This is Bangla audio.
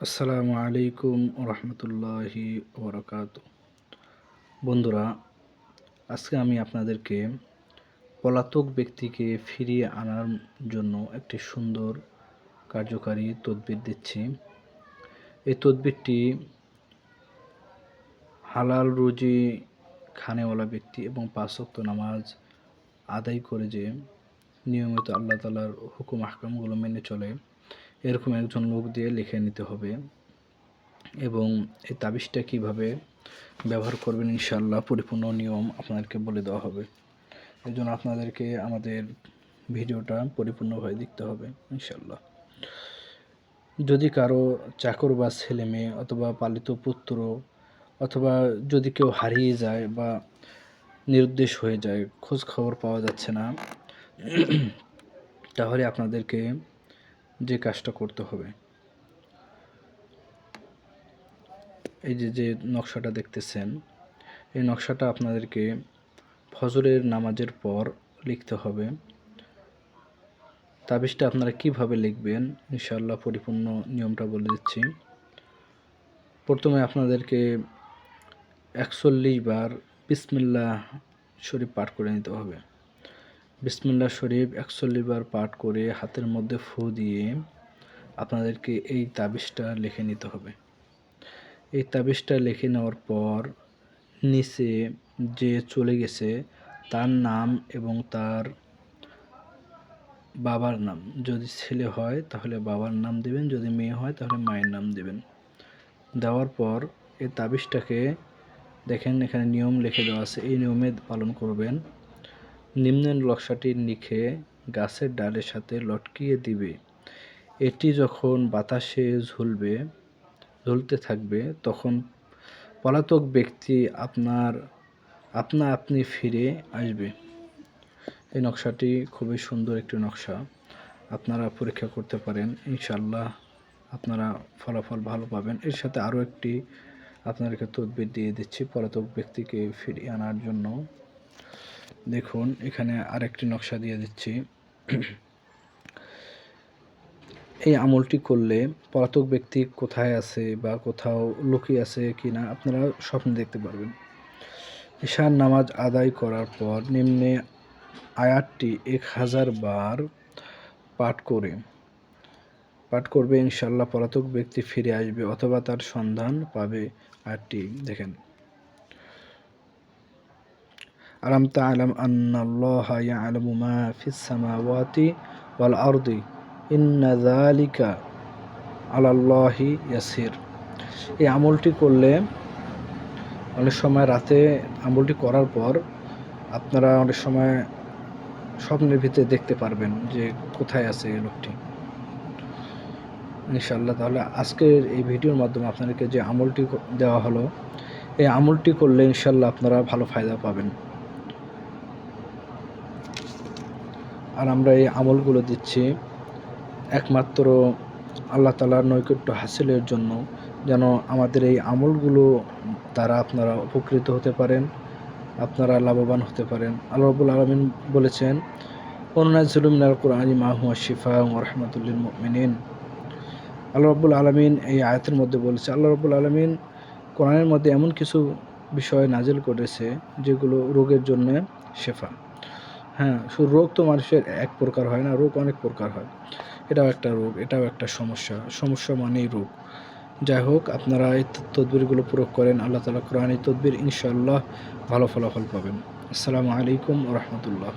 আসসালামু আলাইকুম রহমতুল্লাহি ওবরাকাতুহ। বন্ধুরা, আজকে আমি আপনাদেরকে পলাতক ব্যক্তিকে ফিরিয়ে আনার জন্য একটি সুন্দর কার্যকারী তদবির দিচ্ছি। এই তদবিরটি হালাল রুজি খানেওয়ালা ব্যক্তি এবং 5 ওয়াক্ত নামাজ আদায় করে যে নিয়মিত আল্লাহ তাআলার হুকুম আহকামগুলো মেনে চলে এরকম একজন লোক দিয়ে লিখে নিতে হবে। এবং এই তাবিজটা কীভাবে ব্যবহার করবেন ইনশাআল্লাহ পরিপূর্ণ নিয়ম আপনাদেরকে বলে দেওয়া হবে। এই জন্য আপনাদেরকে আমাদের ভিডিওটা পরিপূর্ণভাবে দেখতে হবে ইনশাআল্লাহ। যদি কারো চাকর বা ছেলে মেয়ে অথবা পালিত পুত্র অথবা যদি কেউ হারিয়ে যায় বা নিরুদ্দেশ হয়ে যায়, খোঁজ খবর পাওয়া যাচ্ছে না, তাহলে আপনাদেরকে যে কাজটা করতে হবে, এই যে নকশাটা দেখতেছেন, এই নকশাটা আপনাদেরকে ফজরের নামাজের পর লিখতে হবে। তাবিজটা আপনারা কিভাবে লিখবেন ইনশাআল্লাহ পরিপূর্ণ নিয়মটা বলে দিচ্ছি। প্রথমে আপনাদেরকে 41 বার বিসমিল্লাহ শরীফ পাঠ করে নিতে হবে। বিসমিল্লাহ শরীফ 41 বার পাঠ করে হাতের মধ্যে ফু দিয়ে আপনাদেরকে এই তাবিজটা লিখে নিতে হবে। এই তাবিজটা লিখে নেওয়ার পর নিচে যে চলে গেছে তার নাম এবং তার বাবার নাম, যদি ছেলে হয় তাহলে বাবার নাম দিবেন, যদি মেয়ে হয় তাহলে মায়ের নাম দিবেন। দেওয়ার পর এই তাবিজটাকে দেখেন এখানে নিয়ম লিখে দেওয়া আছে, এই নিয়মে পালন করবেন। নিম্নের নকশাটি লিখে গাছের ডালের সাথে লটকিয়ে দিবে। এটি যখন বাতাসে ঝুলতে থাকবে তখন পলাতক ব্যক্তি আপনি ফিরে আসবে। এই নকশাটি খুবই সুন্দর একটি নকশা, আপনারা পরীক্ষা করতে পারেন, ইনশাআল্লাহ আপনারা ফলাফল ভালো পাবেন। এর সাথে আরও একটি আপনাদেরকে তদবির দিয়ে দিচ্ছি পলাতক ব্যক্তিকে ফিরিয়ে আনার জন্য। দেখুন এখানে আরেকটি নকশা দিয়ে দিচ্ছি। এই আমলটি করলে পলাতক ব্যক্তি কোথায় আছে বা কোথাও লুকিয়ে আছে কিনা আপনারা স্বপ্নে দেখতে পারবেন। ঈশার নামাজ আদায় করার পর নিম্নে আয়াতটি 1000 বার পাঠ করবে, ইনশাআল্লাহ পলাতক ব্যক্তি ফিরে আসবে অথবা তার সন্ধান পাবে। আয়াতটি দেখেন, আলাম তা'লাম আন্নাল্লাহা ইয়া'লামু মা ফিস সামাওয়াতি ওয়াল আরদি ইন্না যালিকা আলাল্লাহি ইয়াসির। এই আমলটি করলে অনেক সময় রাতে আমলটি করার পর আপনারা অনেক সময় স্বপ্নের ভিতরে দেখতে পারবেন যে কোথায় আছে এই লোকটি ইনশাআল্লাহ। তাহলে আজকের এই ভিডিওর মাধ্যমে আপনাদেরকে যে আমলটি দেওয়া হলো, এই আমলটি করলে ইনশাআল্লাহ আপনারা ভালো ফায়দা পাবেন। আর আমরা এই আমলগুলো দিচ্ছি একমাত্র আল্লাহ তাআলার নৈকট্য হাসিলের জন্য, যেন আমাদের এই আমলগুলো দ্বারা আপনারা উপকৃত হতে পারেন, আপনারা লাভবান হতে পারেন। আল্লাহ রাব্বুল আলামিন বলেছেন, ওয়ানুনাজ্জিলু মিনাল কুরআনি মা হুয়া শিফাউন ওয়া রাহমাতুল লিল মুমিনিন। আল্লাহ রাব্বুল আলামিন এই আয়াতের মধ্যে বলেছে, আল্লাহ রাব্বুল আলামিন কোরআনের মধ্যে এমন কিছু বিষয় নাজিল করেছে যেগুলো রোগের জন্য শেফা। হ্যাঁ, শুধু রোগ তো মানুষের এক প্রকার হয় না, রোগ অনেক প্রকার হয়। এটাও একটা রোগ, এটাও একটা সমস্যা মানেই রোগ। যাই হোক, আপনারা এই তদবিরগুলো প্রয়োগ করেন, আল্লাহ তাআলা কোরআনী তদবির ইনশাআল্লাহ ভালো ফলাফল পাবেন। আসসালামু আলাইকুম ওয়া রাহমাতুল্লাহ।